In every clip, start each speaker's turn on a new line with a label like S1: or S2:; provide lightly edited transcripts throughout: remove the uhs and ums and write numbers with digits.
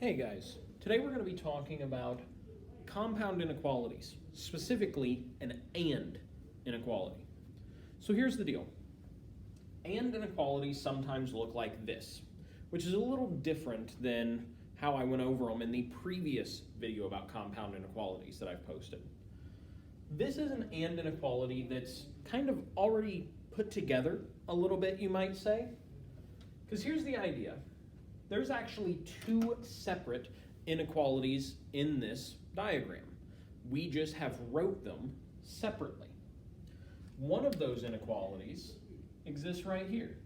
S1: Hey guys, today we're going to be talking about compound inequalities, specifically an AND inequality. So here's the deal. AND inequalities sometimes look like this, which is a little different than how I went over them in the previous video about compound inequalities that I've posted. This is an AND inequality that's kind of already put together a little bit, you might say, because here's the idea. There's actually two separate inequalities in this diagram. We just have wrote them separately. One of those inequalities exists right here.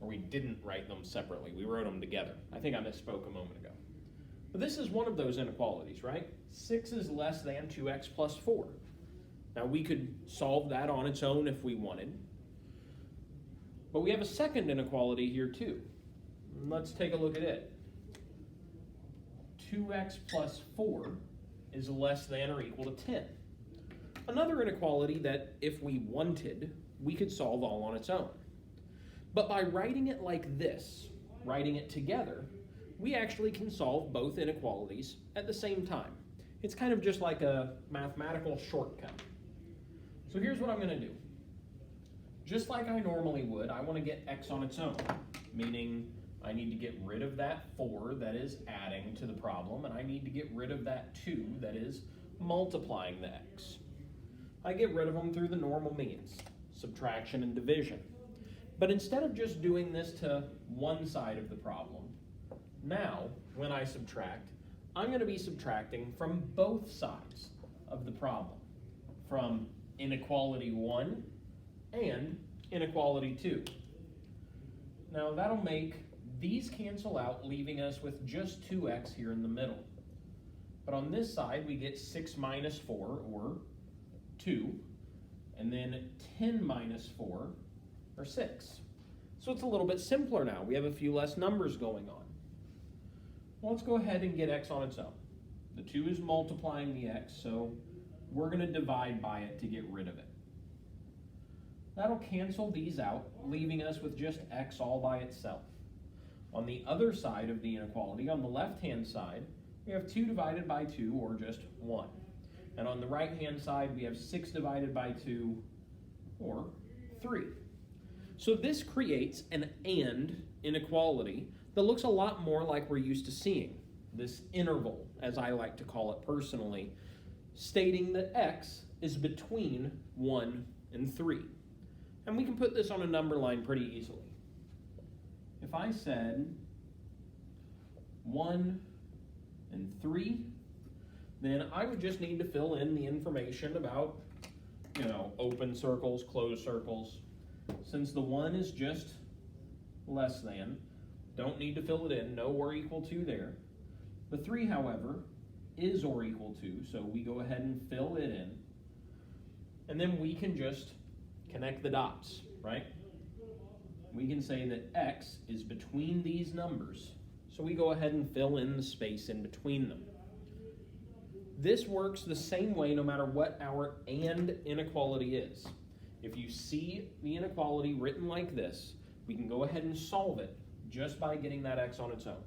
S1: Or we didn't write them separately, we wrote them together. I think I misspoke a moment ago. But this is one of those inequalities, right? 6 is less than 2x plus 4. Now we could solve that on its own if we wanted. But we have a second inequality here too. Let's take a look at it. 2x plus 4 is less than or equal to 10. Another inequality that, if we wanted, we could solve all on its own. But by writing it like this, writing it together, we actually can solve both inequalities at the same time. It's kind of just like a mathematical shortcut. So here's what I'm going to do. Just like I normally would, I want to get x on its own, meaning I need to get rid of that 4 that is adding to the problem, and I need to get rid of that 2 that is multiplying the x. I get rid of them through the normal means, subtraction and division. But instead of just doing this to one side of the problem, now, when I subtract, I'm going to be subtracting from both sides of the problem, from inequality 1 and inequality 2. Now that'll make these cancel out, leaving us with just 2x here in the middle. But on this side we get 6 minus 4, or 2, and then 10 minus 4, or 6. So it's a little bit simpler now. We have a few less numbers going on. Well, let's go ahead and get x on its own. The 2 is multiplying the x, so we're going to divide by it to get rid of it. That'll cancel these out, leaving us with just x all by itself. On the other side of the inequality, on the left-hand side, we have 2 divided by 2, or just 1. And on the right-hand side, we have 6 divided by 2, or 3. So this creates an AND inequality that looks a lot more like we're used to seeing. This interval, as I like to call it personally, stating that x is between 1 and 3. And we can put this on a number line pretty easily. If I said 1 and 3, then I would just need to fill in the information about, open circles, closed circles. Since the 1 is just less than, don't need to fill it in, no or equal to there. The 3, however, is or equal to, so we go ahead and fill it in. And then we can just connect the dots, right? We can say that x is between these numbers, so we go ahead and fill in the space in between them. This works the same way no matter what our AND inequality is. If you see the inequality written like this, we can go ahead and solve it just by getting that x on its own.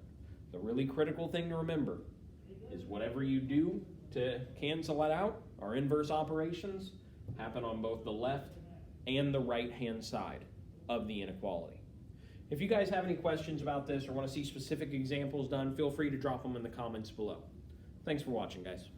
S1: The really critical thing to remember is whatever you do to cancel it out, our inverse operations, happen on both the left and the right-hand side of the inequality. If you guys have any questions about this or want to see specific examples done, feel free to drop them in the comments below. Thanks for watching, guys.